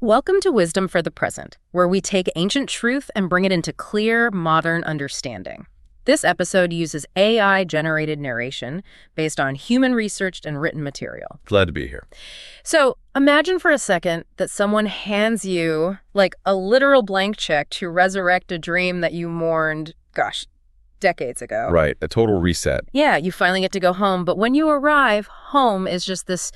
Welcome to Wisdom for the Present, where we take ancient truth and bring it into clear, modern understanding. This episode uses AI-generated narration based on human-researched and written material. Glad to be here. So imagine for a second that someone hands you, like, a literal blank check to resurrect a dream that you mourned, decades ago. Right, a total reset. Yeah, you finally get to go home, but when you arrive, home is just this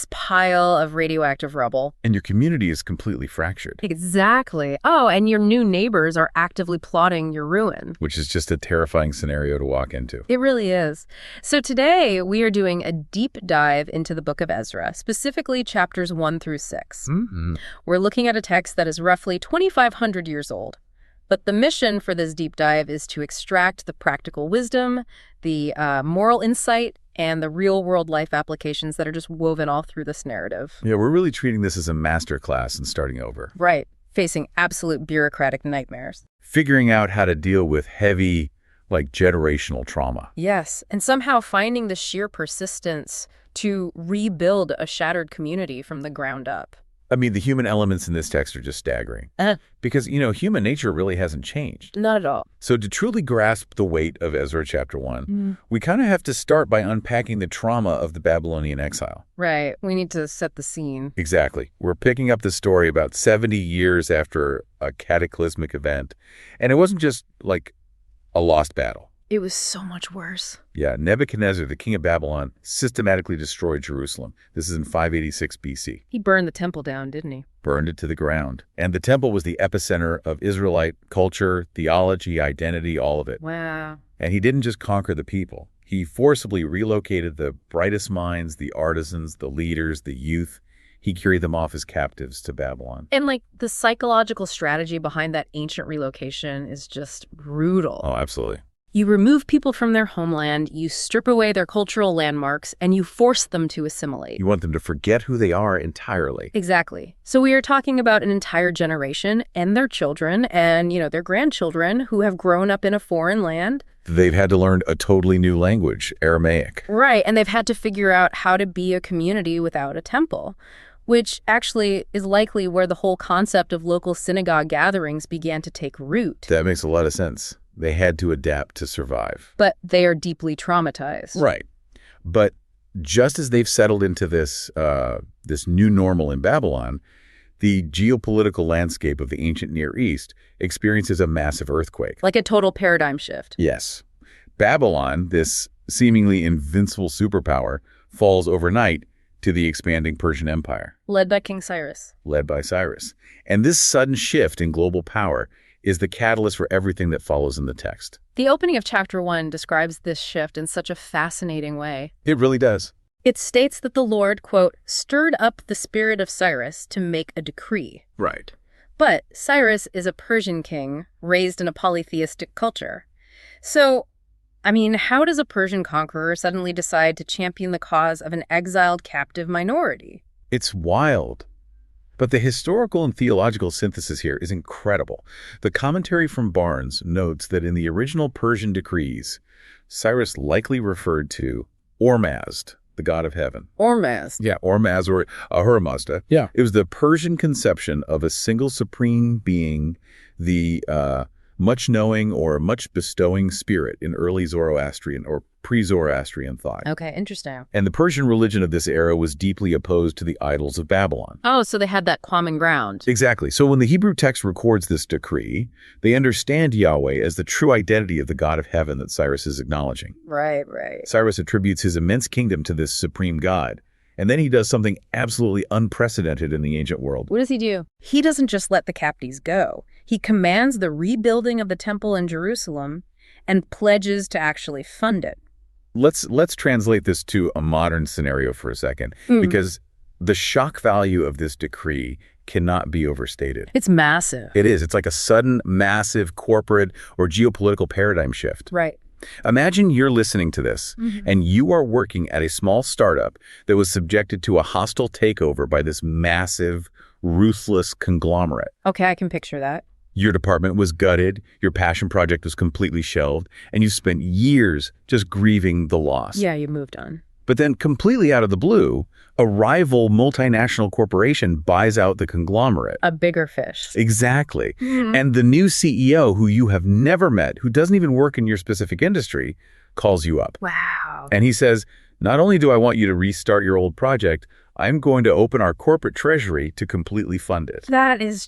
pile of radioactive rubble. And your community is completely fractured. Exactly. Oh, and your new neighbors are actively plotting your ruin. Which is just a terrifying scenario to walk into. It really is. So today, we are doing a deep dive into the book of Ezra, specifically chapters 1 through 6. Mm-hmm. We're looking at a text that is roughly 2,500 years old. But the mission for this deep dive is to extract the practical wisdom, the moral insight, and the real-world life applications that are just woven all through this narrative. Yeah, we're really treating this as a masterclass in starting over. Right, facing absolute bureaucratic nightmares. Figuring out how to deal with heavy, generational trauma. Yes, and somehow finding the sheer persistence to rebuild a shattered community from the ground up. I mean, the human elements in this text are just staggering. Because, human nature really hasn't changed. Not at all. So to truly grasp the weight of Ezra chapter 1, we kind of have to start by unpacking the trauma of the Babylonian exile. Right. We need to set the scene. Exactly. We're picking up the story about 70 years after a cataclysmic event. And it wasn't just like a lost battle. It was so much worse. Yeah, Nebuchadnezzar, the king of Babylon, systematically destroyed Jerusalem. This is in 586 BC. He burned the temple down, didn't he? Burned it to the ground. And the temple was the epicenter of Israelite culture, theology, identity, all of it. Wow. And he didn't just conquer the people. He forcibly relocated the brightest minds, the artisans, the leaders, the youth. He carried them off as captives to Babylon. And the psychological strategy behind that ancient relocation is just brutal. Oh, absolutely. You remove people from their homeland, you strip away their cultural landmarks, and you force them to assimilate. You want them to forget who they are entirely. Exactly. So we are talking about an entire generation and their children and, their grandchildren who have grown up in a foreign land. They've had to learn a totally new language, Aramaic. Right, and they've had to figure out how to be a community without a temple, which actually is likely where the whole concept of local synagogue gatherings began to take root. That makes a lot of sense. They had to adapt to survive. But they are deeply traumatized. Right. But just as they've settled into this new normal in Babylon, the geopolitical landscape of the ancient Near East experiences a massive earthquake. Like a total paradigm shift. Yes. Babylon, this seemingly invincible superpower, falls overnight to the expanding Persian Empire. Led by King Cyrus. Led by Cyrus. And this sudden shift in global power is the catalyst for everything that follows in the text. The opening of chapter 1 describes this shift in such a fascinating way. It really does. It states that the Lord, quote, stirred up the spirit of Cyrus to make a decree. Right. But Cyrus is a Persian king raised in a polytheistic culture. So, how does a Persian conqueror suddenly decide to champion the cause of an exiled captive minority? It's wild. But the historical and theological synthesis here is incredible. The commentary from Barnes notes that in the original Persian decrees, Cyrus likely referred to Ormazd, the god of heaven. Ormazd? Yeah, Ormazd or Ahura Mazda. Yeah. It was the Persian conception of a single supreme being, the much-knowing or much-bestowing spirit in early Zoroastrian or pre-Zoroastrian thought. Okay, interesting. And the Persian religion of this era was deeply opposed to the idols of Babylon. Oh, so they had that common ground. Exactly. So when the Hebrew text records this decree, they understand Yahweh as the true identity of the God of heaven that Cyrus is acknowledging. Right. Cyrus attributes his immense kingdom to this supreme God. And then he does something absolutely unprecedented in the ancient world. What does he do? He doesn't just let the captives go. He commands the rebuilding of the temple in Jerusalem and pledges to actually fund it. Let's translate this to a modern scenario for a second, because the shock value of this decree cannot be overstated. It's massive. It is. It's like a sudden, massive corporate or geopolitical paradigm shift. Right. Imagine you're listening to this, and you are working at a small startup that was subjected to a hostile takeover by this massive, ruthless conglomerate. Okay, I can picture that. Your department was gutted, your passion project was completely shelved, and you spent years just grieving the loss. Yeah, you moved on. But then completely out of the blue, a rival multinational corporation buys out the conglomerate. A bigger fish. Exactly. Mhm. And the new CEO, who you have never met, who doesn't even work in your specific industry, calls you up. Wow. And he says, not only do I want you to restart your old project, I'm going to open our corporate treasury to completely fund it. That is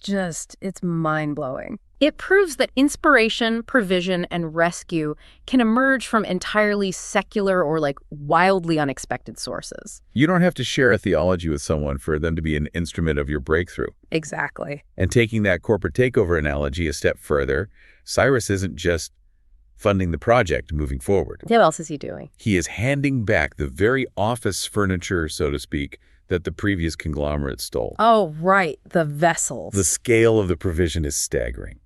it's mind-blowing. It proves that inspiration, provision, and rescue can emerge from entirely secular or wildly unexpected sources. You don't have to share a theology with someone for them to be an instrument of your breakthrough. Exactly. And taking that corporate takeover analogy a step further, Cyrus isn't just funding the project moving forward. What else is he doing? He is handing back the very office furniture, so to speak, that the previous conglomerate stole. Oh, right. The vessels. The scale of the provision is staggering.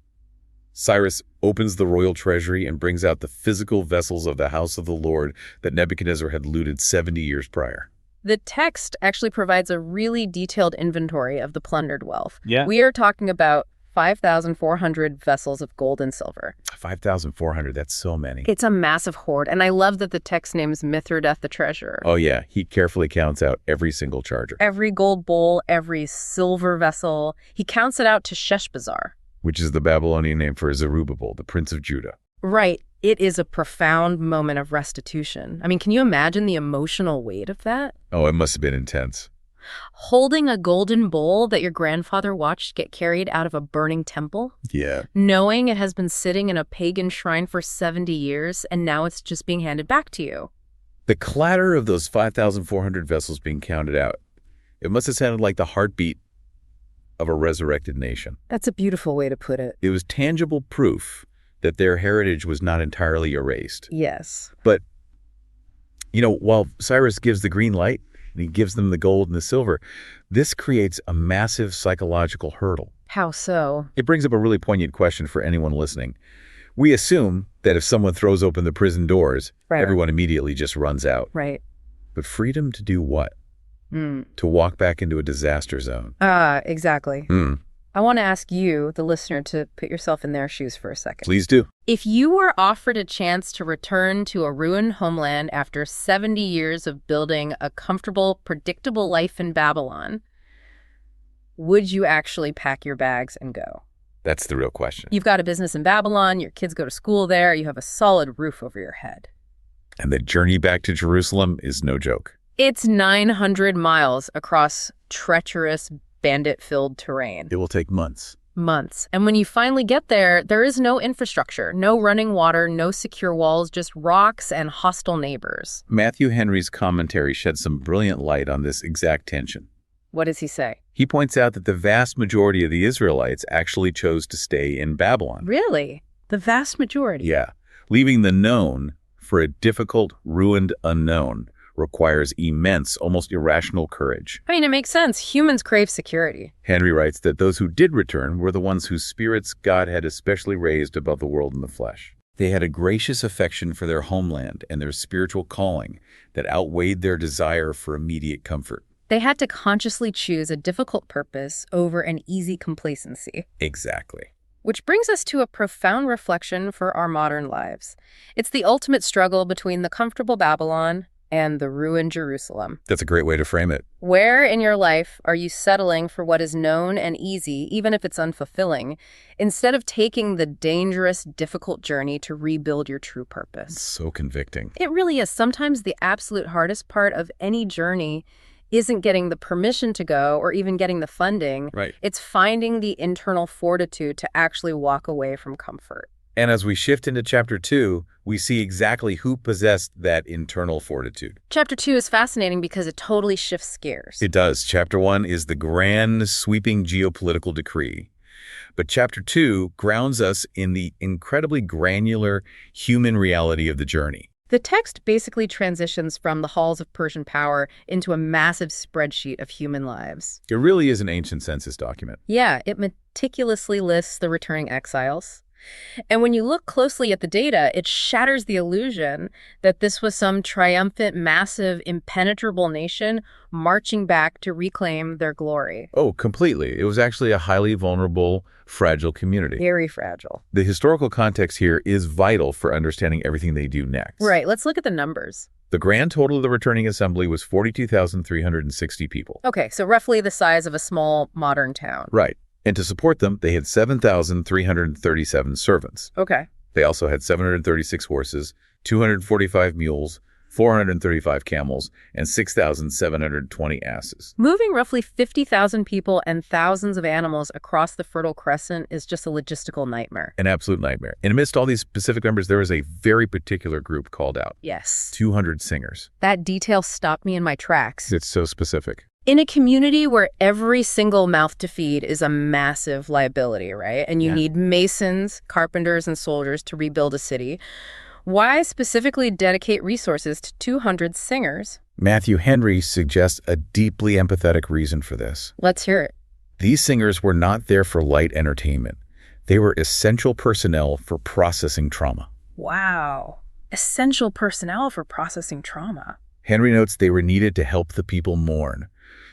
Cyrus opens the royal treasury and brings out the physical vessels of the house of the Lord that Nebuchadnezzar had looted 70 years prior. The text actually provides a really detailed inventory of the plundered wealth. Yeah. We are talking about 5,400 vessels of gold and silver. 5,400, that's so many. It's a massive hoard, and I love that the text names Mithridath the treasurer. Oh yeah, he carefully counts out every single charger. Every gold bowl, every silver vessel. He counts it out to Sheshbazzar. Which is the Babylonian name for Zerubbabel, the prince of Judah. Right. It is a profound moment of restitution. I mean, can you imagine the emotional weight of that? Oh, it must have been intense. Holding a golden bowl that your grandfather watched get carried out of a burning temple? Yeah. Knowing it has been sitting in a pagan shrine for 70 years, and now it's just being handed back to you. The clatter of those 5,400 vessels being counted out, it must have sounded like the heartbeat of a resurrected nation. That's a beautiful way to put it. It was tangible proof that their heritage was not entirely erased. Yes. But, while Cyrus gives the green light and he gives them the gold and the silver, this creates a massive psychological hurdle. How so? It brings up a really poignant question for anyone listening. We assume that if someone throws open the prison doors, everyone immediately just runs out. Right. But freedom to do what? To walk back into a disaster zone. Exactly. I want to ask you, the listener, to put yourself in their shoes for a second. Please do. If you were offered a chance to return to a ruined homeland after 70 years of building a comfortable, predictable life in Babylon, would you actually pack your bags and go? That's the real question. You've got a business in Babylon, your kids go to school there, you have a solid roof over your head. And the journey back to Jerusalem is no joke. It's 900 miles across treacherous, bandit-filled terrain. It will take months. Months. And when you finally get there, there is no infrastructure, no running water, no secure walls, just rocks and hostile neighbors. Matthew Henry's commentary sheds some brilliant light on this exact tension. What does he say? He points out that the vast majority of the Israelites actually chose to stay in Babylon. Really? The vast majority? Yeah. Leaving the known for a difficult, ruined unknown requires immense, almost irrational courage. I mean, it makes sense. Humans crave security. Henry writes that those who did return were the ones whose spirits God had especially raised above the world and the flesh. They had a gracious affection for their homeland and their spiritual calling that outweighed their desire for immediate comfort. They had to consciously choose a difficult purpose over an easy complacency. Exactly. Which brings us to a profound reflection for our modern lives. It's the ultimate struggle between the comfortable Babylon and the ruined Jerusalem. That's a great way to frame it. Where in your life are you settling for what is known and easy, even if it's unfulfilling, instead of taking the dangerous, difficult journey to rebuild your true purpose? So convicting. It really is. Sometimes the absolute hardest part of any journey isn't getting the permission to go or even getting the funding. Right. It's finding the internal fortitude to actually walk away from comfort. And as we shift into chapter 2, we see exactly who possessed that internal fortitude. Chapter 2 is fascinating because it totally shifts gears. It does. Chapter 1 is the grand, sweeping geopolitical decree. But chapter 2 grounds us in the incredibly granular human reality of the journey. The text basically transitions from the halls of Persian power into a massive spreadsheet of human lives. It really is an ancient census document. Yeah, it meticulously lists the returning exiles. And when you look closely at the data, it shatters the illusion that this was some triumphant, massive, impenetrable nation marching back to reclaim their glory. Oh, completely. It was actually a highly vulnerable, fragile community. Very fragile. The historical context here is vital for understanding everything they do next. Right. Let's look at the numbers. The grand total of the returning assembly was 42,360 people. Okay, so roughly the size of a small modern town. Right. And to support them, they had 7,337 servants. Okay. They also had 736 horses, 245 mules, 435 camels, and 6,720 asses. Moving roughly 50,000 people and thousands of animals across the Fertile Crescent is just a logistical nightmare. An absolute nightmare. And amidst all these specific numbers, there was a very particular group called out. Yes. 200 singers. That detail stopped me in my tracks. It's so specific. In a community where every single mouth to feed is a massive liability, right? And you need masons, carpenters, and soldiers to rebuild a city. Why specifically dedicate resources to 200 singers? Matthew Henry suggests a deeply empathetic reason for this. Let's hear it. These singers were not there for light entertainment. They were essential personnel for processing trauma. Wow. Essential personnel for processing trauma. Henry notes they were needed to help the people mourn,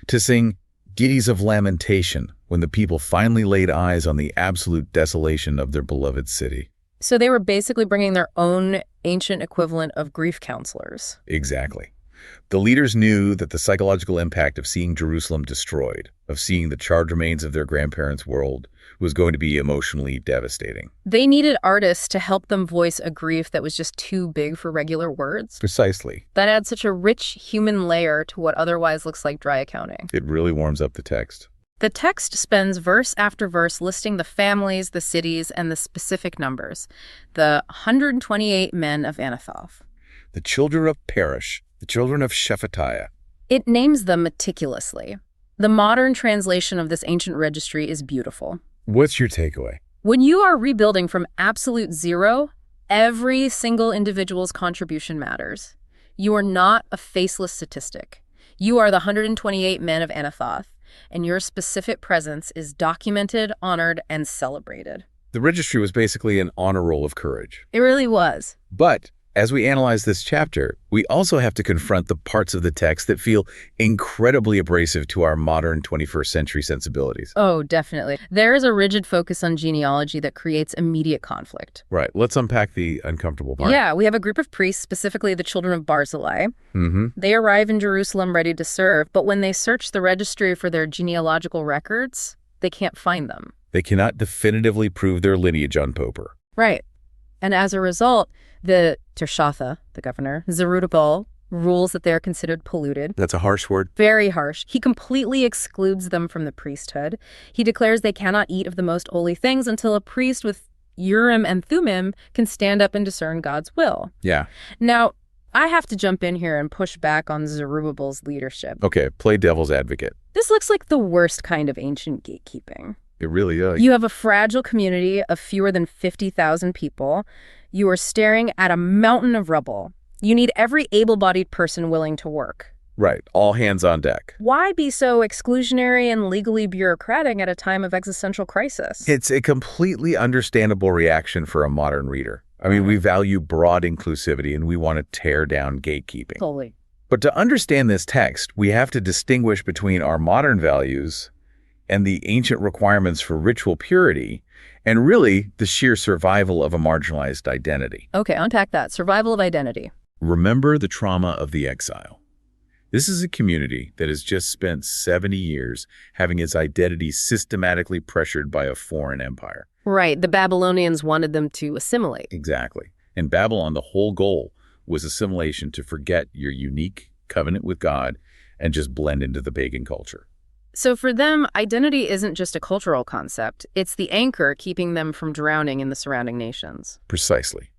to sing ditties of lamentation when the people finally laid eyes on the absolute desolation of their beloved city. So they were basically bringing their own ancient equivalent of grief counselors. Exactly. The leaders knew that the psychological impact of seeing Jerusalem destroyed, of seeing the charred remains of their grandparents' world, was going to be emotionally devastating. They needed artists to help them voice a grief that was just too big for regular words. Precisely. That adds such a rich human layer to what otherwise looks like dry accounting. It really warms up the text. The text spends verse after verse listing the families, the cities, and the specific numbers. The 128 men of Anathoth. The children of Perish, the children of Shephatiah. It names them meticulously. The modern translation of this ancient registry is beautiful. What's your takeaway? When you are rebuilding from absolute zero, every single individual's contribution matters. You are not a faceless statistic. You are the 128 men of Anathoth, and your specific presence is documented, honored, and celebrated. The registry was basically an honor roll of courage. It really was. But as we analyze this chapter, we also have to confront the parts of the text that feel incredibly abrasive to our modern 21st century sensibilities. Oh, definitely. There is a rigid focus on genealogy that creates immediate conflict. Right. Let's unpack the uncomfortable part. Yeah, we have a group of priests, specifically the children of Barzillai. They arrive in Jerusalem ready to serve, but when they search the registry for their genealogical records, they can't find them. They cannot definitively prove their lineage on Popper. Right. And as a result, the Tirshatha, the governor, Zerubbabel, rules that they are considered polluted. That's a harsh word. Very harsh. He completely excludes them from the priesthood. He declares they cannot eat of the most holy things until a priest with Urim and Thummim can stand up and discern God's will. Yeah. Now, I have to jump in here and push back on Zerubbabel's leadership. Okay, play devil's advocate. This looks like the worst kind of ancient gatekeeping. It really does. You have a fragile community of fewer than 50,000 people. You are staring at a mountain of rubble. You need every able-bodied person willing to work. Right. All hands on deck. Why be so exclusionary and legally bureaucratic at a time of existential crisis? It's a completely understandable reaction for a modern reader. I mean, we value broad inclusivity and we want to tear down gatekeeping. Totally. But to understand this text, we have to distinguish between our modern values and the ancient requirements for ritual purity, and really the sheer survival of a marginalized identity. Okay, unpack that. Survival of identity. Remember the trauma of the exile. This is a community that has just spent 70 years having its identity systematically pressured by a foreign empire. Right, the Babylonians wanted them to assimilate. Exactly. In Babylon, the whole goal was assimilation, to forget your unique covenant with God and just blend into the pagan culture. So for them, identity isn't just a cultural concept. It's the anchor keeping them from drowning in the surrounding nations. Precisely.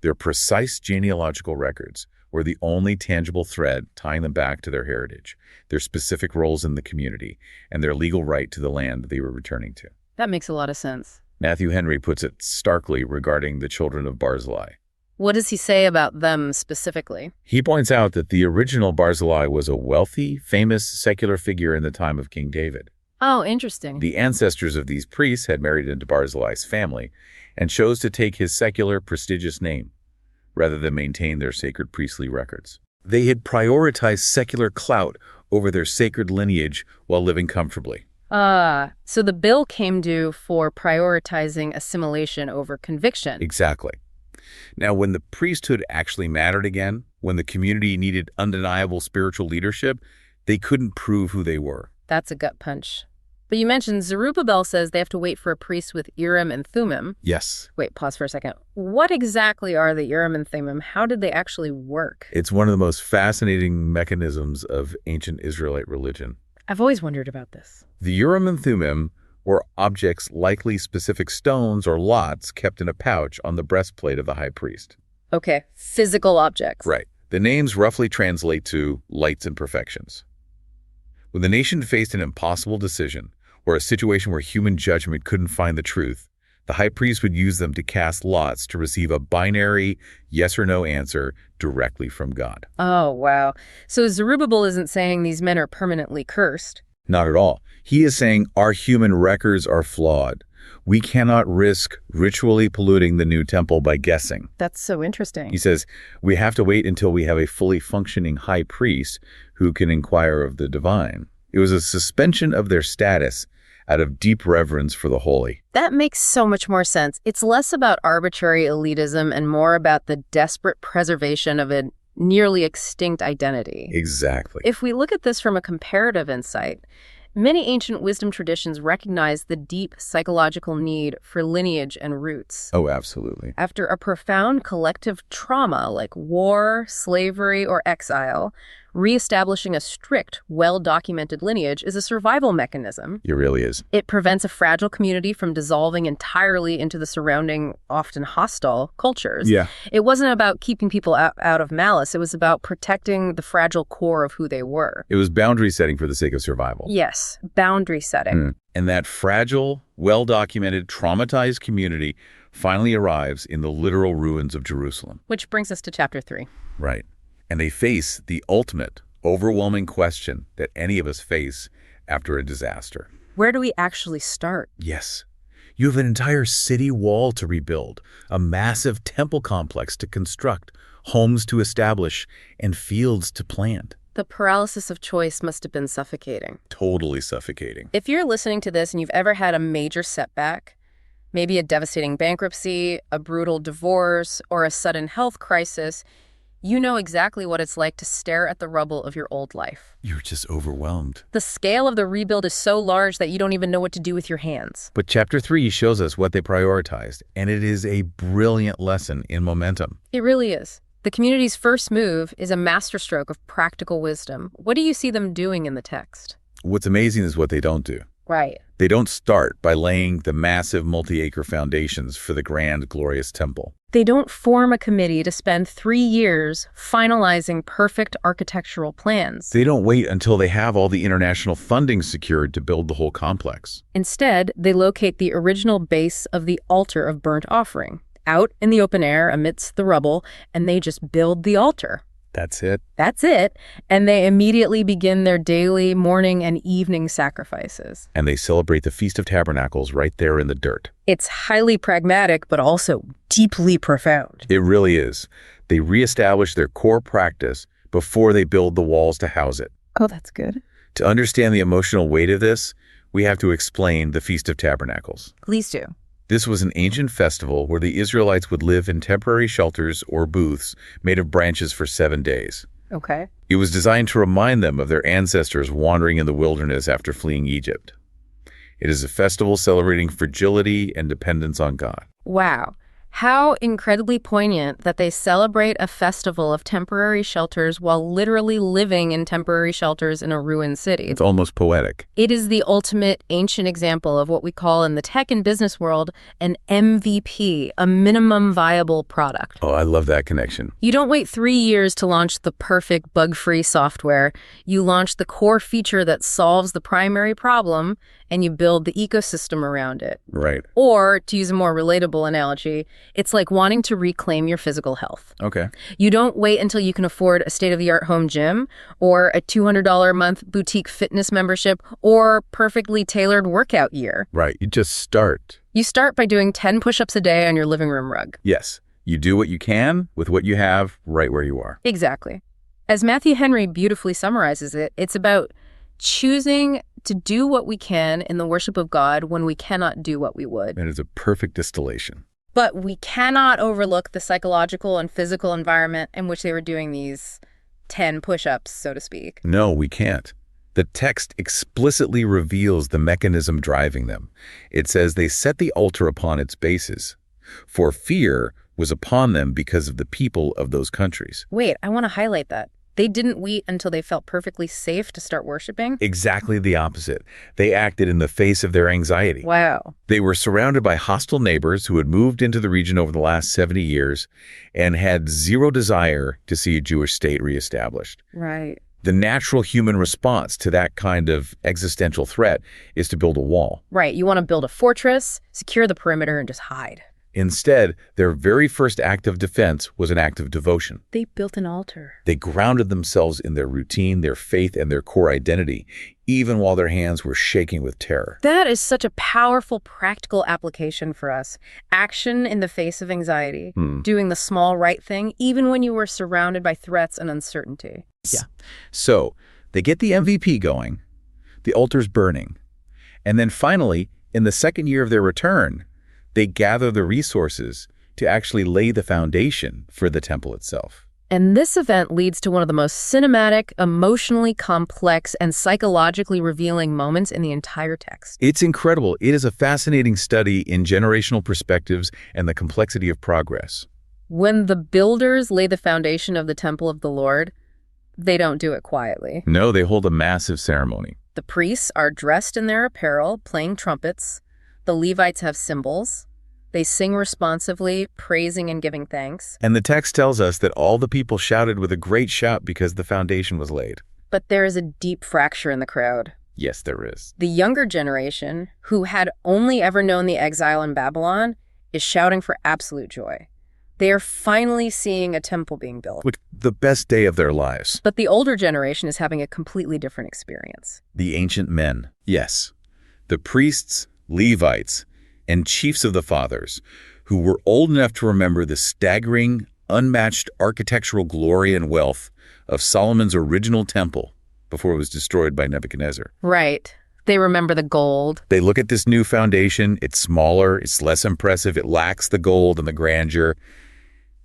Their precise genealogical records were the only tangible thread tying them back to their heritage, their specific roles in the community, and their legal right to the land they were returning to. That makes a lot of sense. Matthew Henry puts it starkly regarding the children of Barzillai. What does he say about them specifically? He points out that the original Barzillai was a wealthy, famous secular figure in the time of King David. Oh, interesting. The ancestors of these priests had married into Barzillai's family and chose to take his secular, prestigious name rather than maintain their sacred priestly records. They had prioritized secular clout over their sacred lineage while living comfortably. So the bill came due for prioritizing assimilation over conviction. Exactly. Now, when the priesthood actually mattered again, When the community needed undeniable spiritual leadership, they couldn't prove who they were. That's a gut punch. But you mentioned Zerubbabel says they have to wait for a priest with Urim and Thummim. Yes. Wait, pause for a second. What exactly are the Urim and Thummim? How did they actually work? It's one of the most fascinating mechanisms of ancient Israelite religion. I've always wondered about this. The Urim and Thummim were objects, likely specific stones or lots, kept in a pouch on the breastplate of the high priest. Okay, physical objects. Right. The names roughly translate to lights and perfections. When the nation faced an impossible decision, or a situation where human judgment couldn't find the truth, the high priest would use them to cast lots to receive a binary yes or no answer directly from God. Oh, wow. So Zerubbabel isn't saying these men are permanently cursed. Not at all. He is saying our human records are flawed. We cannot risk ritually polluting the new temple by guessing. That's so interesting. He says, we have to wait until we have a fully functioning high priest who can inquire of the divine. It was a suspension of their status out of deep reverence for the holy. That makes so much more sense. It's less about arbitrary elitism and more about the desperate preservation of a nearly extinct identity. Exactly. If we look at this from a comparative insight, many ancient wisdom traditions recognize the deep psychological need for lineage and roots. Oh, absolutely. After a profound collective trauma like war, slavery, or exile, reestablishing a strict, well-documented lineage is a survival mechanism. It really is. It prevents a fragile community from dissolving entirely into the surrounding, often hostile, cultures. Yeah. It wasn't about keeping people out of malice. It was about protecting the fragile core of who they were. It was boundary setting for the sake of survival. Yes, boundary setting. And that fragile, well-documented, traumatized community finally arrives in the literal ruins of Jerusalem. Which brings us to chapter 3. Right. And they face the ultimate, overwhelming question that any of us face after a disaster. Where do we actually start? Yes. You have an entire city wall to rebuild, a massive temple complex to construct, homes to establish, and fields to plant. The paralysis of choice must have been suffocating. Totally suffocating. If you're listening to this and you've ever had a major setback, maybe a devastating bankruptcy, a brutal divorce, or a sudden health crisis, you know exactly what it's like to stare at the rubble of your old life. You're just overwhelmed. The scale of the rebuild is so large that you don't even know what to do with your hands. But chapter 3 shows us what they prioritized, and it is a brilliant lesson in momentum. It really is. The community's first move is a masterstroke of practical wisdom. What do you see them doing in the text? What's amazing is what they don't do. Right. They don't start by laying the massive multi-acre foundations for the grand, glorious temple. They don't form a committee to spend 3 years finalizing perfect architectural plans. They don't wait until they have all the international funding secured to build the whole complex. Instead, they locate the original base of the altar of burnt offering out in the open air amidst the rubble, and they just build the altar. That's it. That's it. And they immediately begin their daily morning and evening sacrifices. And they celebrate the Feast of Tabernacles right there in the dirt. It's highly pragmatic, but also deeply profound. It really is. They reestablish their core practice before they build the walls to house it. Oh, that's good. To understand the emotional weight of this, we have to explain the Feast of Tabernacles. Please do. This was an ancient festival where the Israelites would live in temporary shelters or booths made of branches for 7 days. Okay. It was designed to remind them of their ancestors wandering in the wilderness after fleeing Egypt. It is a festival celebrating fragility and dependence on God. Wow. How incredibly poignant that they celebrate a festival of temporary shelters while literally living in temporary shelters in a ruined city. It's almost poetic. It is the ultimate ancient example of what we call in the tech and business world an MVP, a minimum viable product. Oh, I love that connection. You don't wait 3 years to launch the perfect bug-free software. You launch the core feature that solves the primary problem, and you build the ecosystem around it. Right. Or, to use a more relatable analogy, it's like wanting to reclaim your physical health. Okay. You don't wait until you can afford a state-of-the-art home gym or a $200 a month boutique fitness membership or perfectly tailored workout gear. Right. You just start. You start by doing 10 push-ups a day on your living room rug. Yes. You do what you can with what you have right where you are. Exactly. As Matthew Henry beautifully summarizes it, it's about choosing to do what we can in the worship of God when we cannot do what we would. That is a perfect distillation. But we cannot overlook the psychological and physical environment in which they were doing these 10 push-ups, so to speak. No, we can't. The text explicitly reveals the mechanism driving them. It says they set the altar upon its bases, for fear was upon them because of the people of those countries. Wait, I want to highlight that. They didn't wait until they felt perfectly safe to start worshiping? Exactly the opposite. They acted in the face of their anxiety. Wow. They were surrounded by hostile neighbors who had moved into the region over the last 70 years and had zero desire to see a Jewish state reestablished. Right. The natural human response to that kind of existential threat is to build a wall. Right. You want to build a fortress, secure the perimeter, and just hide. Instead, their very first act of defense was an act of devotion. They built an altar. They grounded themselves in their routine, their faith, and their core identity, even while their hands were shaking with terror. That is such a powerful, practical application for us. Action in the face of anxiety, doing the small right thing, even when you were surrounded by threats and uncertainty. Yeah. So they get the MVP going, the altar's burning, and then finally, in the second year of their return, they gather the resources to actually lay the foundation for the temple itself. And this event leads to one of the most cinematic, emotionally complex, and psychologically revealing moments in the entire text. It's incredible. It is a fascinating study in generational perspectives and the complexity of progress. When the builders lay the foundation of the temple of the Lord, they don't do it quietly. No, they hold a massive ceremony. The priests are dressed in their apparel, playing trumpets. The Levites have cymbals. They sing responsively, praising and giving thanks. And the text tells us that all the people shouted with a great shout because the foundation was laid. But there is a deep fracture in the crowd. Yes, there is. The younger generation, who had only ever known the exile in Babylon, is shouting for absolute joy. They are finally seeing a temple being built. Like the best day of their lives. But the older generation is having a completely different experience. The ancient men. Yes. The priests, Levites, and chiefs of the fathers, who were old enough to remember the staggering, unmatched architectural glory and wealth of Solomon's original temple before it was destroyed by Nebuchadnezzar. Right. They remember the gold. They look at this new foundation. It's smaller, it's less impressive, it lacks the gold and the grandeur,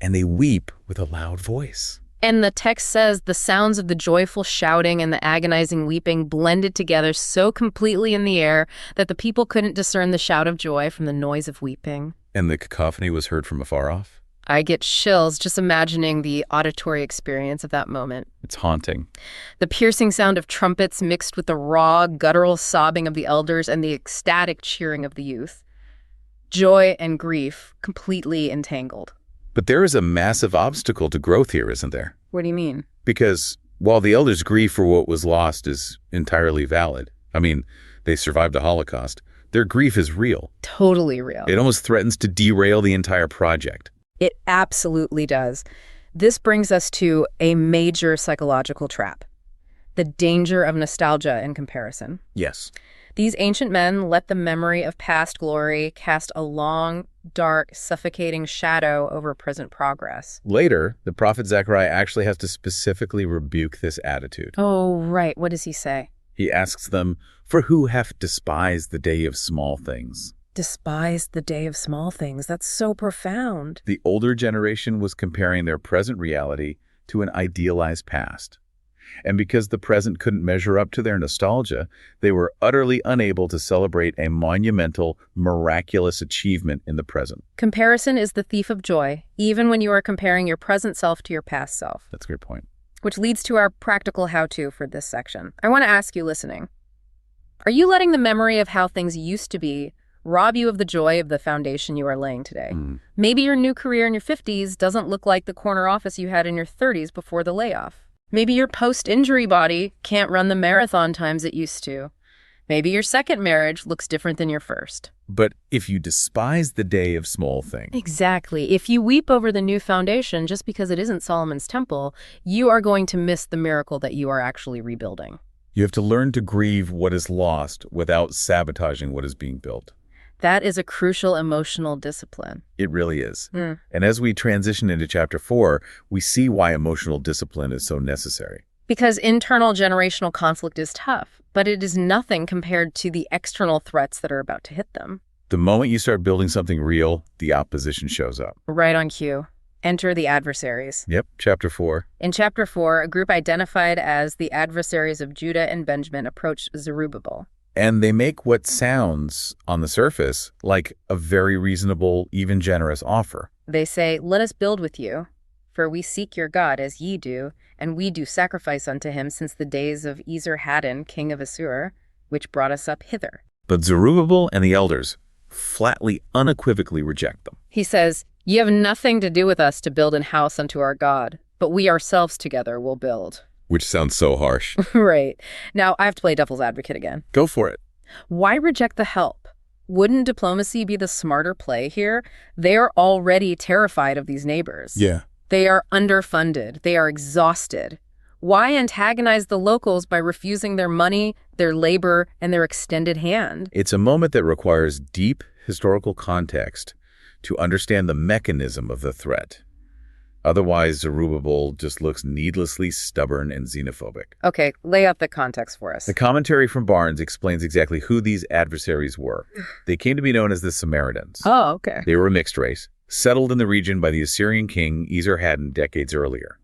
and they weep with a loud voice. And the text says the sounds of the joyful shouting and the agonizing weeping blended together so completely in the air that the people couldn't discern the shout of joy from the noise of weeping. And the cacophony was heard from afar off? I get chills just imagining the auditory experience of that moment. It's haunting. The piercing sound of trumpets mixed with the raw, guttural sobbing of the elders and the ecstatic cheering of the youth. Joy and grief completely entangled. But there is a massive obstacle to growth here, isn't there? What do you mean? Because while the elders' grief for what was lost is entirely valid, I mean, they survived the Holocaust, their grief is real. Totally real. It almost threatens to derail the entire project. It absolutely does. This brings us to a major psychological trap. The danger of nostalgia in comparison. Yes. These ancient men let the memory of past glory cast a long, dark, suffocating shadow over present progress. Later, the prophet Zechariah actually has to specifically rebuke this attitude. Oh, right. What does he say? He asks them, "For who hath despised the day of small things?" Despised the day of small things. That's so profound. The older generation was comparing their present reality to an idealized past. And because the present couldn't measure up to their nostalgia, they were utterly unable to celebrate a monumental, miraculous achievement in the present. Comparison is the thief of joy, even when you are comparing your present self to your past self. That's a great point. Which leads to our practical how-to for this section. I want to ask you listening, are you letting the memory of how things used to be rob you of the joy of the foundation you are laying today? Maybe your new career in your 50s doesn't look like the corner office you had in your 30s before the layoff. Maybe your post-injury body can't run the marathon times it used to. Maybe your second marriage looks different than your first. But if you despise the day of small things, Exactly. If you weep over the new foundation just because it isn't Solomon's temple, you are going to miss the miracle that you are actually rebuilding. you have to learn to grieve what is lost without sabotaging what is being built. That is a crucial emotional discipline. It really is. And as we transition into chapter 4, we see why emotional discipline is so necessary. Because internal generational conflict is tough, but it is nothing compared to the external threats that are about to hit them. The moment you start building something real, the opposition shows up. Right on cue. Enter the adversaries. Yep, chapter 4. In chapter 4, a group identified as the adversaries of Judah and Benjamin approached Zerubbabel. And they make what sounds, on the surface, like a very reasonable, even generous offer. They say, "Let us build with you, for we seek your God as ye do, and we do sacrifice unto him since the days of Esarhaddon, king of Assur, which brought us up hither." But Zerubbabel and the elders flatly, unequivocally reject them. He says, "Ye have nothing to do with us to build an house unto our God, but we ourselves together will build." Which sounds so harsh. Right. Now, I have to play devil's advocate again. Go for it. Why reject the help? Wouldn't diplomacy be the smarter play here? They are already terrified of these neighbors. Yeah. They are underfunded. They are exhausted. Why antagonize the locals by refusing their money, their labor, and their extended hand? It's a moment that requires deep historical context to understand the mechanism of the threat. Otherwise, Zerubbabel just looks needlessly stubborn and xenophobic. Okay, lay out the context for us. The commentary from Barnes explains exactly who these adversaries were. They came to be known as the Samaritans. Oh, okay. They were a mixed race, settled in the region by the Assyrian king Esarhaddon decades earlier.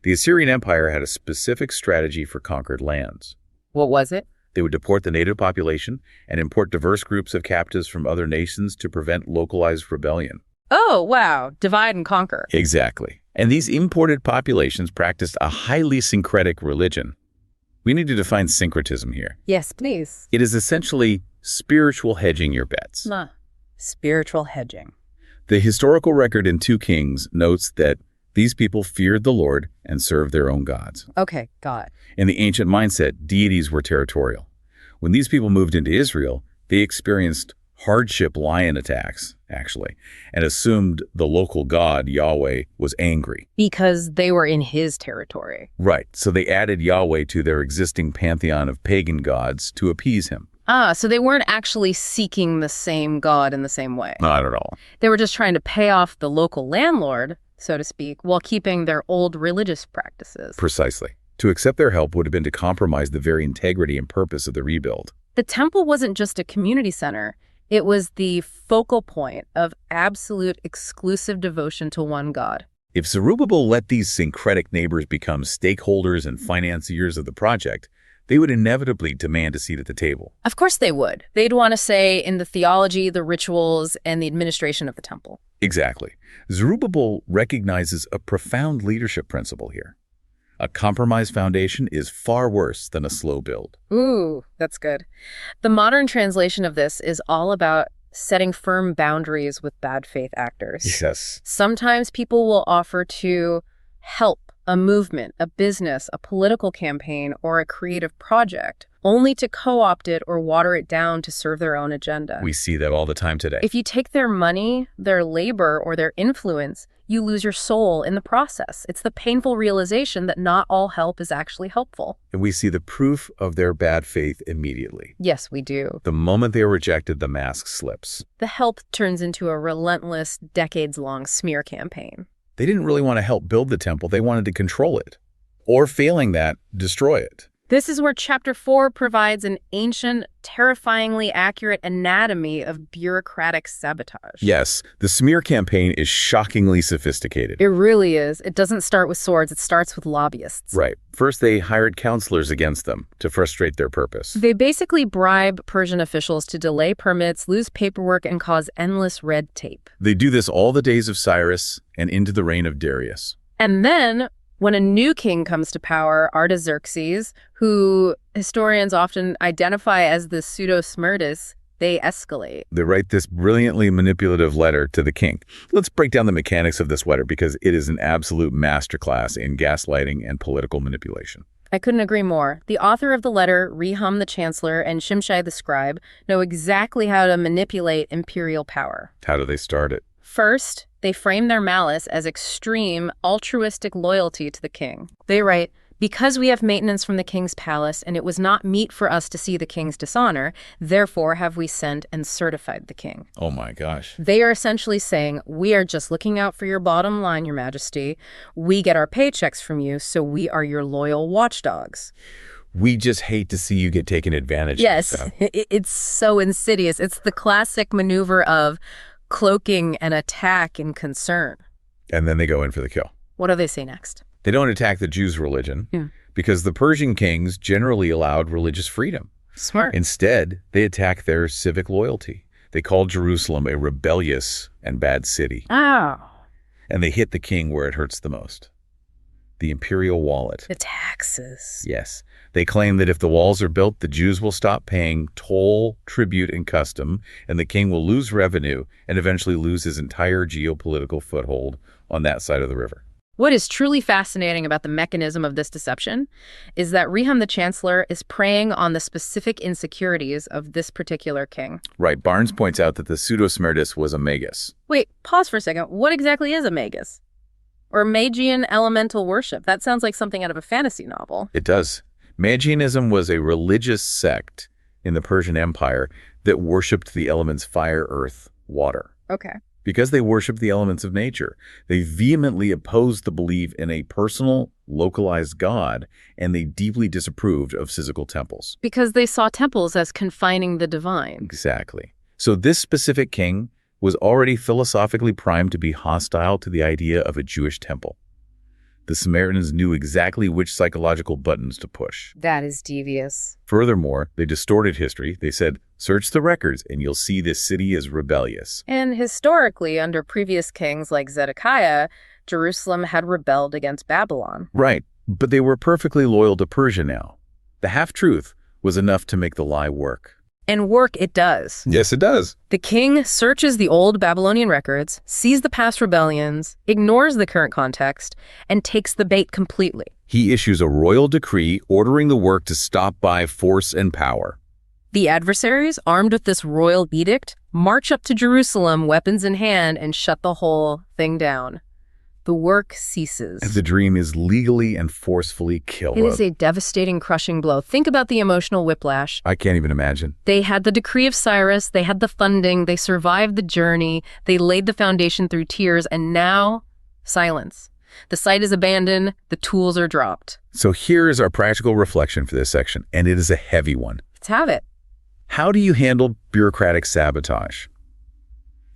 The Assyrian Empire had a specific strategy for conquered lands. What was it? They would deport the native population and import diverse groups of captives from other nations to prevent localized rebellion. Oh, wow. Divide and conquer. Exactly. And these imported populations practiced a highly syncretic religion. We need to define syncretism here. Yes, please. It is essentially spiritual hedging your bets. Spiritual hedging. The historical record in 2 Kings notes that these people feared the Lord and served their own gods. Okay, got it. In the ancient mindset, deities were territorial. When these people moved into Israel, they experienced hardship lion attacks, actually, and assumed the local god, Yahweh, was angry. Because they were in his territory. Right, so they added Yahweh to their existing pantheon of pagan gods to appease him. So they weren't actually seeking the same god in the same way. Not at all. They were just trying to pay off the local landlord, so to speak, while keeping their old religious practices. Precisely. To accept their help would have been to compromise the very integrity and purpose of the rebuild. The temple wasn't just a community center. It was the focal point of absolute exclusive devotion to one God. If Zerubbabel let these syncretic neighbors become stakeholders and financiers of the project, they would inevitably demand a seat at the table. Of course they would. They'd want to say in the theology, the rituals, and the administration of the temple. Exactly. Zerubbabel recognizes a profound leadership principle here. A compromised foundation is far worse than a slow build. Ooh, that's good. The modern translation of this is all about setting firm boundaries with bad faith actors. Yes. Sometimes people will offer to help a movement, a business, a political campaign, or a creative project, only to co-opt it or water it down to serve their own agenda. We see that all the time today. If you take their money, their labor, or their influence, you lose your soul in the process. It's the painful realization that not all help is actually helpful. And we see the proof of their bad faith immediately. Yes, we do. The moment they are rejected, the mask slips. The help turns into a relentless, decades-long smear campaign. They didn't really want to help build the temple. They wanted to control it. Or failing that, destroy it. This is where Chapter 4 provides an ancient, terrifyingly accurate anatomy of bureaucratic sabotage. Yes, the smear campaign is shockingly sophisticated. It really is. It doesn't start with swords. It starts with lobbyists. Right. First, they hired counselors against them to frustrate their purpose. They basically bribe Persian officials to delay permits, lose paperwork, and cause endless red tape. They do this all the days of Cyrus and into the reign of Darius. And then, when a new king comes to power, Artaxerxes, who historians often identify as the pseudo-Smyrtus, they escalate. They write this brilliantly manipulative letter to the king. Let's break down the mechanics of this letter because it is an absolute masterclass in gaslighting and political manipulation. I couldn't agree more. The author of the letter, Rehum the chancellor, and Shimshai the scribe know exactly how to manipulate imperial power. How do they start it? First, they frame their malice as extreme, altruistic loyalty to the king. They write, "Because we have maintenance from the king's palace, and it was not meet for us to see the king's dishonor, therefore have we sent and certified the king." Oh my gosh. They are essentially saying, we are just looking out for your bottom line, your majesty. We get our paychecks from you, so we are your loyal watchdogs. We just hate to see you get taken advantage of. Yes, it's so insidious. It's the classic maneuver of cloaking an attack in concern. And then they go in for the kill. What do they say next? They don't attack the Jews' religion because the Persian kings generally allowed religious freedom. Smart. Instead, they attack their civic loyalty. They called Jerusalem a rebellious and bad city. Oh. And they hit the king where it hurts the most. The imperial wallet. The taxes. Yes. They claim that if the walls are built, the Jews will stop paying toll, tribute, and custom, and the king will lose revenue and eventually lose his entire geopolitical foothold on that side of the river. What is truly fascinating about the mechanism of this deception is that Rehum the Chancellor is preying on the specific insecurities of this particular king. Right. Barnes points out that the pseudo-Smerdis was a magus. Wait, pause for a second. What exactly is a magus? Or Magian elemental worship? That sounds like something out of a fantasy novel. It does. Magianism was a religious sect in the Persian Empire that worshipped the elements fire, earth, water. Okay. Because they worshiped the elements of nature, they vehemently opposed the belief in a personal, localized God, and they deeply disapproved of physical temples. Because they saw temples as confining the divine. Exactly. So this specific king was already philosophically primed to be hostile to the idea of a Jewish temple. The Samaritans knew exactly which psychological buttons to push. That is devious. Furthermore, they distorted history. They said, search the records and you'll see this city is rebellious. And historically, under previous kings like Zedekiah, Jerusalem had rebelled against Babylon. Right, but they were perfectly loyal to Persia now. The half-truth was enough to make the lie work. And work it does. Yes, it does. The king searches the old Babylonian records, sees the past rebellions, ignores the current context, and takes the bait completely. He issues a royal decree ordering the work to stop by force and power. The adversaries, armed with this royal edict, march up to Jerusalem, weapons in hand, and shut the whole thing down. The work ceases. The dream is legally and forcefully killed. It is a devastating, crushing blow. Think about the emotional whiplash. I can't even imagine. They had the decree of Cyrus, they had the funding, they survived the journey, they laid the foundation through tears, and now, silence. The site is abandoned, the tools are dropped. So here is our practical reflection for this section, and it is a heavy one. Let's have it. How do you handle bureaucratic sabotage?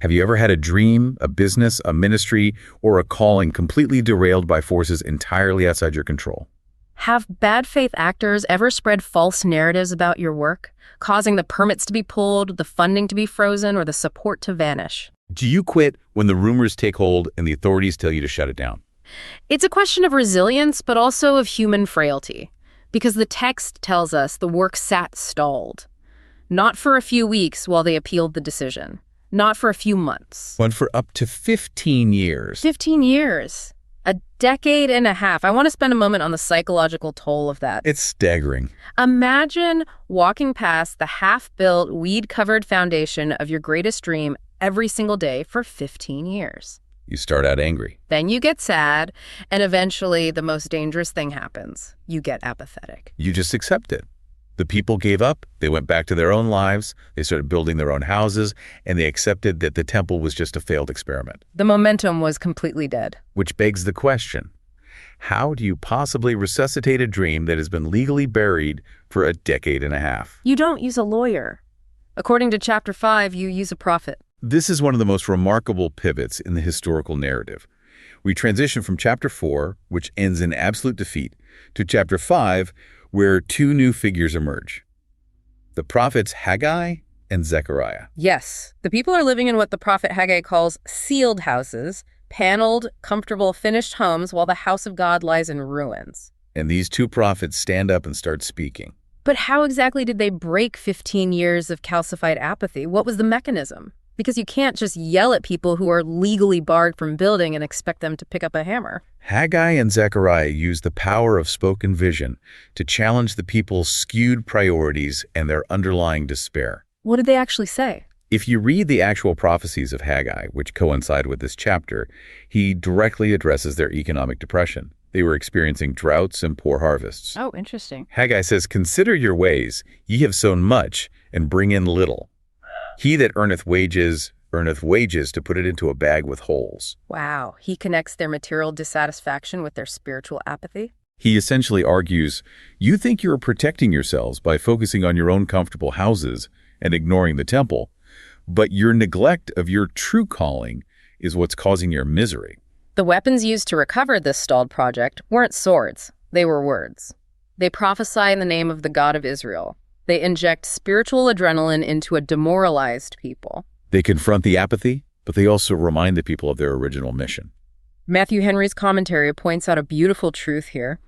Have you ever had a dream, a business, a ministry, or a calling completely derailed by forces entirely outside your control? Have bad faith actors ever spread false narratives about your work, causing the permits to be pulled, the funding to be frozen, or the support to vanish? Do you quit when the rumors take hold and the authorities tell you to shut it down? It's a question of resilience, but also of human frailty, because the text tells us the work sat stalled. Not for a few weeks while they appealed the decision. Not for a few months. But for up to 15 years. 15 years. A decade and a half. I want to spend a moment on the psychological toll of that. It's staggering. Imagine walking past the half-built, weed-covered foundation of your greatest dream every single day for 15 years. You start out angry. Then you get sad, and eventually the most dangerous thing happens. You get apathetic. You just accept it. The people gave up, they went back to their own lives, they started building their own houses, and they accepted that the temple was just a failed experiment. The momentum was completely dead. Which begs the question, how do you possibly resuscitate a dream that has been legally buried for a decade and a half? You don't use a lawyer. According to Chapter 5, you use a prophet. This is one of the most remarkable pivots in the historical narrative. We transition from Chapter 4, which ends in absolute defeat, to Chapter 5, where two new figures emerge. The prophets Haggai and Zechariah. Yes, the people are living in what the prophet Haggai calls sealed houses, paneled, comfortable, finished homes, while the house of God lies in ruins. And these two prophets stand up and start speaking. But how exactly did they break 15 years of calcified apathy? What was the mechanism? Because you can't just yell at people who are legally barred from building and expect them to pick up a hammer. Haggai and Zechariah used the power of spoken vision to challenge the people's skewed priorities and their underlying despair. What did they actually say? If you read the actual prophecies of Haggai, which coincide with this chapter, he directly addresses their economic depression. They were experiencing droughts and poor harvests. Oh, interesting. Haggai says, "Consider your ways. Ye have sown much, and bring in little. He that earneth wages to put it into a bag with holes." Wow. He connects their material dissatisfaction with their spiritual apathy? He essentially argues, you think you're protecting yourselves by focusing on your own comfortable houses and ignoring the temple, but your neglect of your true calling is what's causing your misery. The weapons used to recover this stalled project weren't swords, they were words. They prophesy in the name of the God of Israel. They inject spiritual adrenaline into a demoralized people. They confront the apathy, but they also remind the people of their original mission. Matthew Henry's commentary points out a beautiful truth here.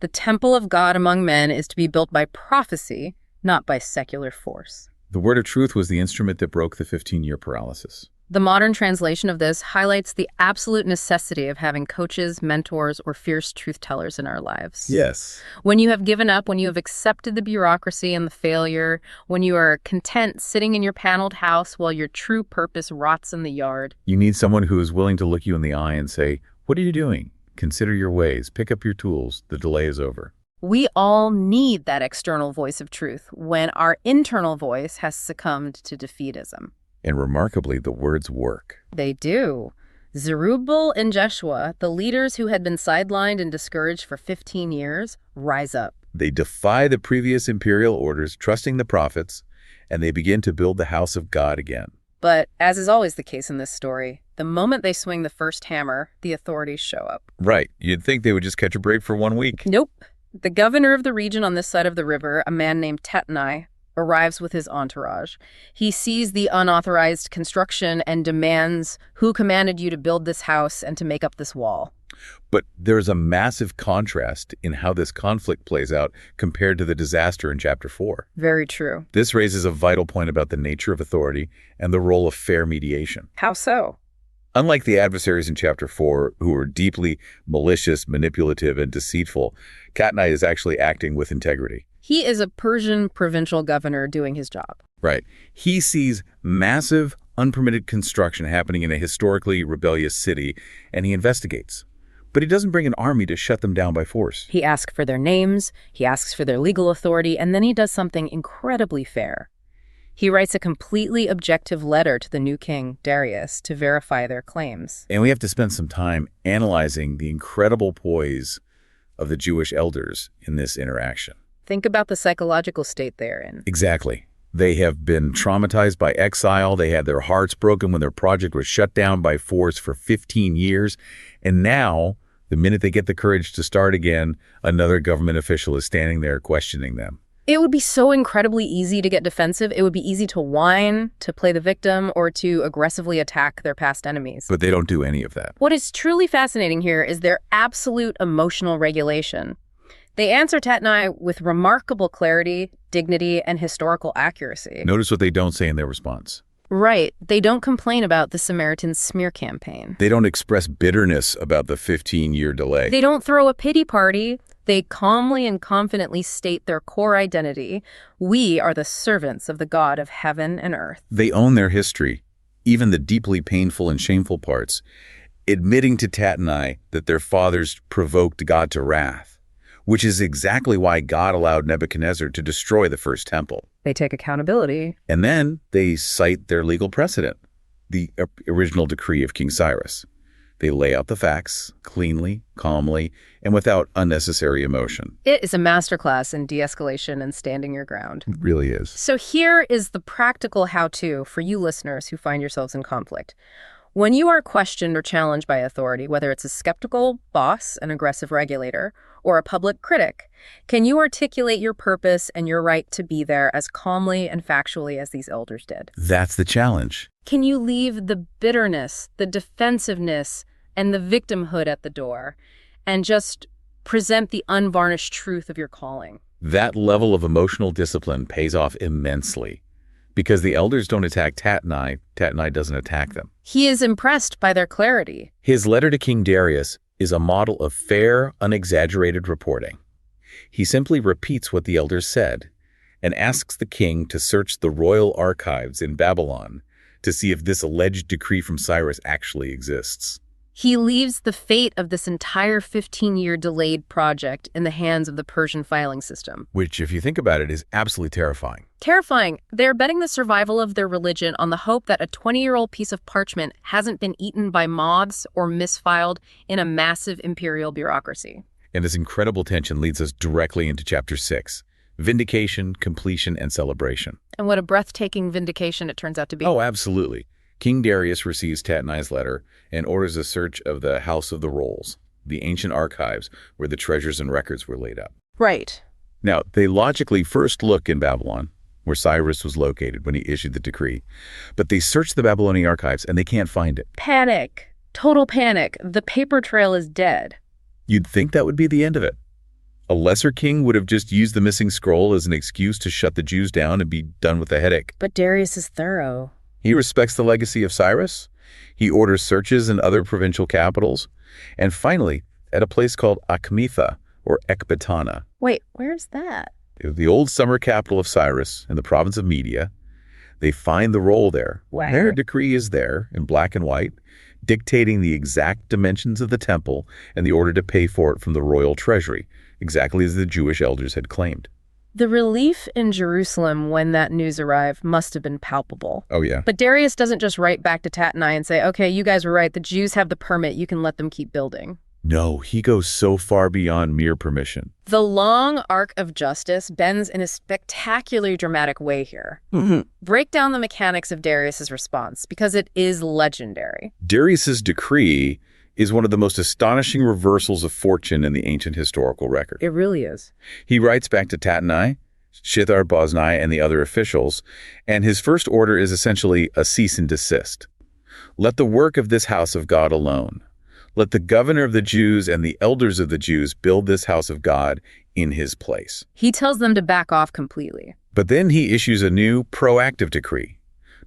The temple of God among men is to be built by prophecy, not by secular force. The word of truth was the instrument that broke the 15-year paralysis. The modern translation of this highlights the absolute necessity of having coaches, mentors, or fierce truth-tellers in our lives. Yes. When you have given up, when you have accepted the bureaucracy and the failure, when you are content sitting in your paneled house while your true purpose rots in the yard. You need someone who is willing to look you in the eye and say, what are you doing? Consider your ways. Pick up your tools. The delay is over. We all need that external voice of truth when our internal voice has succumbed to defeatism. And remarkably, the words work. They do. Zerubbabel and Jeshua, the leaders who had been sidelined and discouraged for 15 years, rise up. They defy the previous imperial orders, trusting the prophets, and they begin to build the house of God again. But, as is always the case in this story, the moment they swing the first hammer, the authorities show up. Right. You'd think they would just catch a break for 1 week. Nope. The governor of the region on this side of the river, a man named Tatnai, arrives with his entourage. He sees the unauthorized construction and demands, who commanded you to build this house and to make up this wall? But there's a massive contrast in how this conflict plays out compared to the disaster in chapter 4. Very true. This raises a vital point about the nature of authority and the role of fair mediation. How so? Unlike the adversaries in chapter 4, who were deeply malicious, manipulative, and deceitful, Tatnai is actually acting with integrity. He is a Persian provincial governor doing his job. Right. He sees massive, unpermitted construction happening in a historically rebellious city, and he investigates. But he doesn't bring an army to shut them down by force. He asks for their names, he asks for their legal authority, and then he does something incredibly fair. He writes a completely objective letter to the new king, Darius, to verify their claims. And we have to spend some time analyzing the incredible poise of the Jewish elders in this interaction. Think about the psychological state they're in. Exactly. They have been traumatized by exile. They had their hearts broken when their project was shut down by force for 15 years. And now, the minute they get the courage to start again, another government official is standing there questioning them. It would be so incredibly easy to get defensive. It would be easy to whine, to play the victim, or to aggressively attack their past enemies. But they don't do any of that. What is truly fascinating here is their absolute emotional regulation. They answer Tatnai with remarkable clarity, dignity, and historical accuracy. Notice what they don't say in their response. Right. They don't complain about the Samaritan smear campaign. They don't express bitterness about the 15-year delay. They don't throw a pity party. They calmly and confidently state their core identity. We are the servants of the God of heaven and earth. They own their history, even the deeply painful and shameful parts, admitting to Tatnai that their fathers provoked God to wrath, which is exactly why God allowed Nebuchadnezzar to destroy the first temple. They take accountability. And then they cite their legal precedent, the original decree of King Cyrus. They lay out the facts cleanly, calmly, and without unnecessary emotion. It is a masterclass in de-escalation and standing your ground. It really is. So here is the practical how-to for you listeners who find yourselves in conflict. When you are questioned or challenged by authority, whether it's a skeptical boss, an aggressive regulator, or a public critic, can you articulate your purpose and your right to be there as calmly and factually as these elders did? That's the challenge. Can you leave the bitterness, the defensiveness, and the victimhood at the door and just present the unvarnished truth of your calling? That level of emotional discipline pays off immensely. Because the elders don't attack Tatnai, Tatnai doesn't attack them. He is impressed by their clarity. His letter to King Darius is a model of fair, unexaggerated reporting. He simply repeats what the elders said and asks the king to search the royal archives in Babylon to see if this alleged decree from Cyrus actually exists. He leaves the fate of this entire 15-year delayed project in the hands of the Persian filing system. Which, if you think about it, is absolutely terrifying. Terrifying. They're betting the survival of their religion on the hope that a 20-year-old piece of parchment hasn't been eaten by moths or misfiled in a massive imperial bureaucracy. And this incredible tension leads us directly into chapter 6, vindication, completion, and celebration. And what a breathtaking vindication it turns out to be. Oh, absolutely. King Darius receives Tatnai's letter and orders a search of the House of the Rolls, the ancient archives where the treasures and records were laid up. Right. Now, they logically first look in Babylon, where Cyrus was located when he issued the decree, but they search the Babylonian archives and they can't find it. Panic. Total panic. The paper trail is dead. You'd think that would be the end of it. A lesser king would have just used the missing scroll as an excuse to shut the Jews down and be done with the headache. But Darius is thorough. He respects the legacy of Cyrus. He orders searches in other provincial capitals. And finally, at a place called Akhmetha, or Ecbatana. Wait, where's that? The old summer capital of Cyrus in the province of Media. They find the roll there. Wow. Their decree is there in black and white, dictating the exact dimensions of the temple and the order to pay for it from the royal treasury, exactly as the Jewish elders had claimed. The relief in Jerusalem when that news arrived must have been palpable. Oh, yeah. But Darius doesn't just write back to Tatnai and say, okay, you guys were right, the Jews have the permit, you can let them keep building. No, he goes so far beyond mere permission. The long arc of justice bends in a spectacularly dramatic way here. Break down the mechanics of Darius's response, because it is legendary. Darius's decree is one of the most astonishing reversals of fortune in the ancient historical record. It really is. He writes back to Tatnai, Shethar-boznai, and the other officials, and his first order is essentially a cease and desist. Let the work of this house of God alone. Let the governor of the Jews and the elders of the Jews build this house of God in his place. He tells them to back off completely. But then he issues a new proactive decree.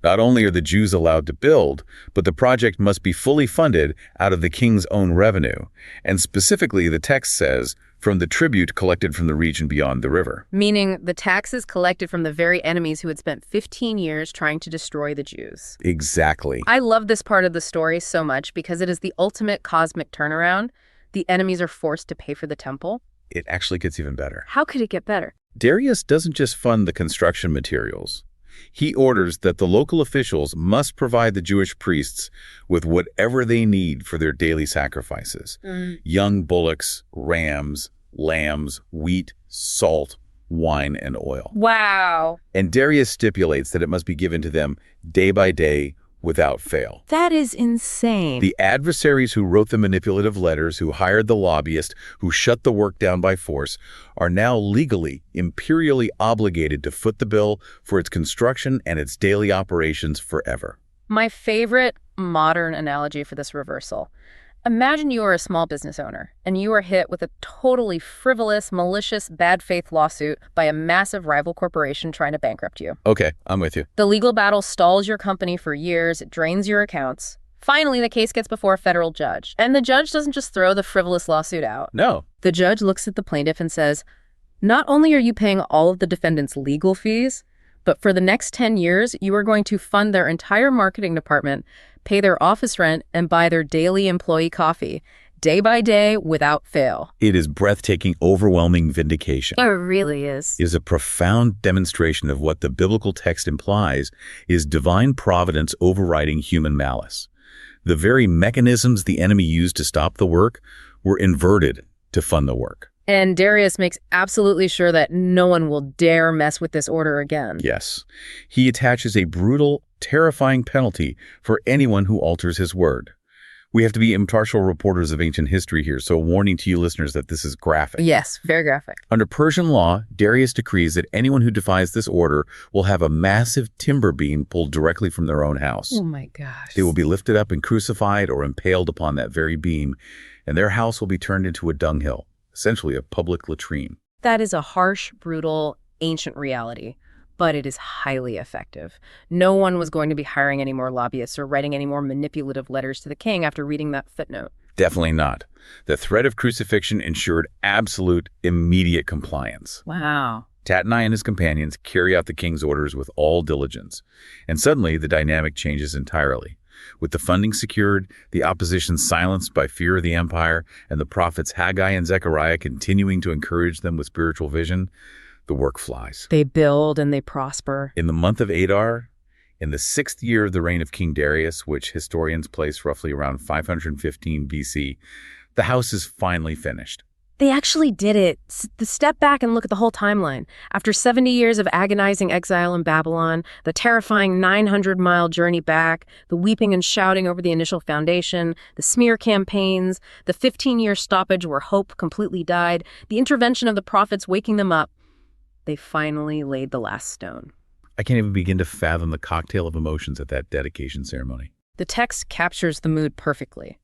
Not only are the Jews allowed to build, but the project must be fully funded out of the king's own revenue. And specifically, the text says, from the tribute collected from the region beyond the river. Meaning the taxes collected from the very enemies who had spent 15 years trying to destroy the Jews. Exactly. I love this part of the story so much because it is the ultimate cosmic turnaround. The enemies are forced to pay for the temple. It actually gets even better. How could it get better? Darius doesn't just fund the construction materials. He orders that the local officials must provide the Jewish priests with whatever they need for their daily sacrifices. Young bullocks, rams, lambs, wheat, salt, wine, and oil. Wow. And Darius stipulates that it must be given to them day by day without fail. That is insane. The adversaries who wrote the manipulative letters, who hired the lobbyist, who shut the work down by force, are now legally, imperially obligated to foot the bill for its construction and its daily operations forever. My favorite modern analogy for this reversal. Imagine you are a small business owner, and you are hit with a totally frivolous, malicious, bad faith lawsuit by a massive rival corporation trying to bankrupt you. Okay, I'm with you. The legal battle stalls your company for years, it drains your accounts. Finally, the case gets before a federal judge, and the judge doesn't just throw the frivolous lawsuit out. No. The judge looks at the plaintiff and says, not only are you paying all of the defendant's legal fees, but for the next 10 years, you are going to fund their entire marketing department, pay their office rent, and buy their daily employee coffee, day by day, without fail. It is breathtaking, overwhelming vindication. It really is. It is a profound demonstration of what the biblical text implies is divine providence overriding human malice. The very mechanisms the enemy used to stop the work were inverted to fund the work. And Darius makes absolutely sure that no one will dare mess with this order again. Yes. He attaches a brutal, terrifying penalty for anyone who alters his word. We have to be impartial reporters of ancient history here, so a warning to you listeners that this is graphic. Yes, very graphic. Under Persian law, Darius decrees that anyone who defies this order will have a massive timber beam pulled directly from their own house. Oh my gosh. They will be lifted up and crucified or impaled upon that very beam, and their house will be turned into a dunghill. Essentially a public latrine. That is a harsh, brutal, ancient reality, but it is highly effective. No one was going to be hiring any more lobbyists or writing any more manipulative letters to the king after reading that footnote. Definitely not. The threat of crucifixion ensured absolute, immediate compliance. Wow. Tatnai and his companions carry out the king's orders with all diligence, and suddenly the dynamic changes entirely. With the funding secured, the opposition silenced by fear of the empire, and the prophets Haggai and Zechariah continuing to encourage them with spiritual vision, the work flies. They build and they prosper. In the month of Adar, in the 6th year of the reign of King Darius, which historians place roughly around 515 BC, the house is finally finished. They actually did it. Step back and look at the whole timeline. After 70 years of agonizing exile in Babylon, the terrifying 900-mile journey back, the weeping and shouting over the initial foundation, the smear campaigns, the 15-year stoppage where hope completely died, the intervention of the prophets waking them up, they finally laid the last stone. I can't even begin to fathom the cocktail of emotions at that dedication ceremony. The text captures the mood perfectly.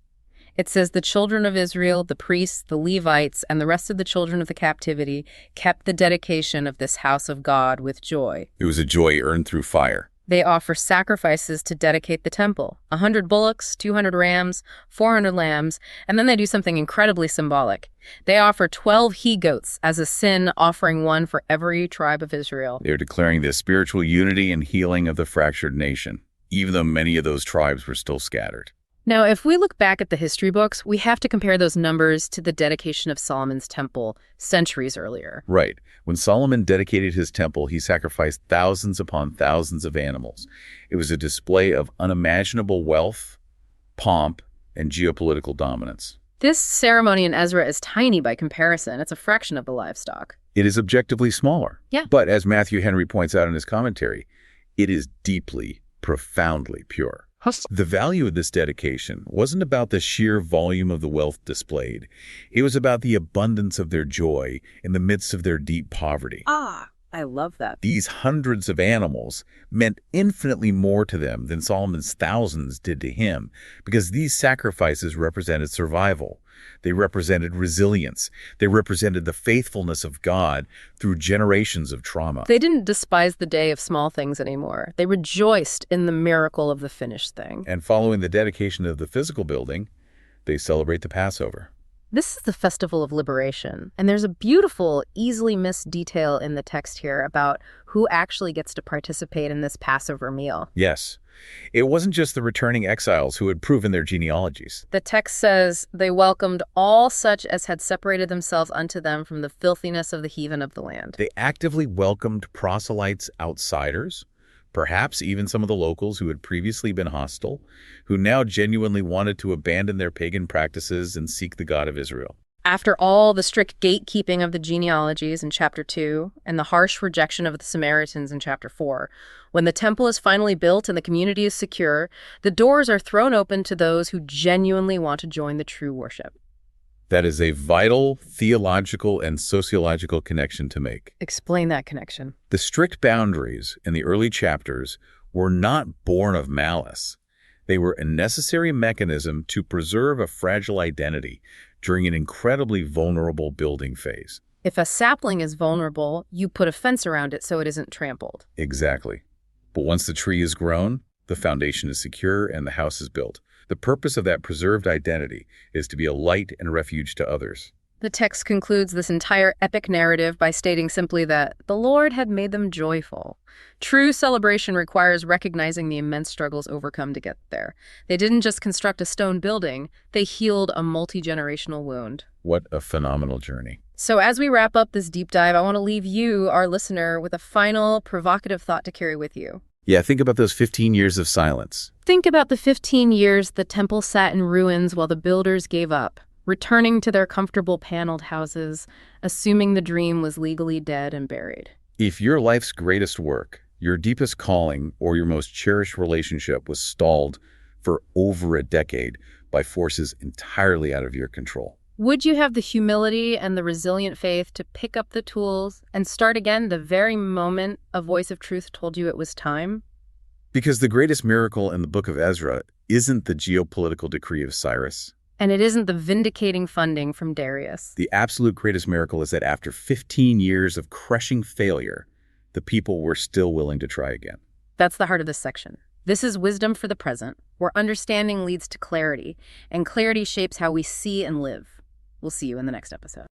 It says the children of Israel, the priests, the Levites, and the rest of the children of the captivity kept the dedication of this house of God with joy. It was a joy earned through fire. They offer sacrifices to dedicate the temple, 100 bullocks, 200 rams, 400 lambs, and then they do something incredibly symbolic. They offer 12 he-goats as a sin offering, one for every tribe of Israel. They were declaring the spiritual unity and healing of the fractured nation, even though many of those tribes were still scattered. Now, if we look back at the history books, we have to compare those numbers to the dedication of Solomon's temple centuries earlier. Right. When Solomon dedicated his temple, he sacrificed thousands upon thousands of animals. It was a display of unimaginable wealth, pomp, and geopolitical dominance. This ceremony in Ezra is tiny by comparison. It's a fraction of the livestock. It is objectively smaller. Yeah. But as Matthew Henry points out in his commentary, it is deeply, profoundly pure. The value of this dedication wasn't about the sheer volume of the wealth displayed. It was about the abundance of their joy in the midst of their deep poverty. I love that. These hundreds of animals meant infinitely more to them than Solomon's thousands did to him, because these sacrifices represented survival. They represented resilience. They represented the faithfulness of God through generations of trauma. They didn't despise the day of small things anymore. They rejoiced in the miracle of the finished thing. And following the dedication of the physical building, they celebrate the Passover. This is the festival of liberation, and there's a beautiful, easily missed detail in the text here about who actually gets to participate in this Passover meal. Yes. It wasn't just the returning exiles who had proven their genealogies. The text says, they welcomed all such as had separated themselves unto them from the filthiness of the heathen of the land. They actively welcomed proselytes, outsiders, perhaps even some of the locals who had previously been hostile, who now genuinely wanted to abandon their pagan practices and seek the God of Israel. After all the strict gatekeeping of the genealogies in chapter 2 and the harsh rejection of the Samaritans in chapter 4, when the temple is finally built and the community is secure, the doors are thrown open to those who genuinely want to join the true worship. That is a vital theological and sociological connection to make. Explain that connection. The strict boundaries in the early chapters were not born of malice. They were a necessary mechanism to preserve a fragile identity during an incredibly vulnerable building phase. If a sapling is vulnerable, you put a fence around it so it isn't trampled. Exactly. But once the tree is grown, the foundation is secure and the house is built. The purpose of that preserved identity is to be a light and refuge to others. The text concludes this entire epic narrative by stating simply that the Lord had made them joyful. True celebration requires recognizing the immense struggles overcome to get there. They didn't just construct a stone building, they healed a multi-generational wound. What a phenomenal journey. So as we wrap up this deep dive, I want to leave you, our listener, with a final provocative thought to carry with you. Yeah, think about those 15 years of silence. Think about the 15 years the temple sat in ruins while the builders gave up, returning to their comfortable paneled houses, assuming the dream was legally dead and buried. If your life's greatest work, your deepest calling, or your most cherished relationship was stalled for over a decade by forces entirely out of your control, would you have the humility and the resilient faith to pick up the tools and start again the very moment a voice of truth told you it was time? Because the greatest miracle in the book of Ezra isn't the geopolitical decree of Cyrus. And it isn't the vindicating funding from Darius. The absolute greatest miracle is that after 15 years of crushing failure, the people were still willing to try again. That's the heart of this section. This is wisdom for the present, where understanding leads to clarity, and clarity shapes how we see and live. We'll see you in the next episode.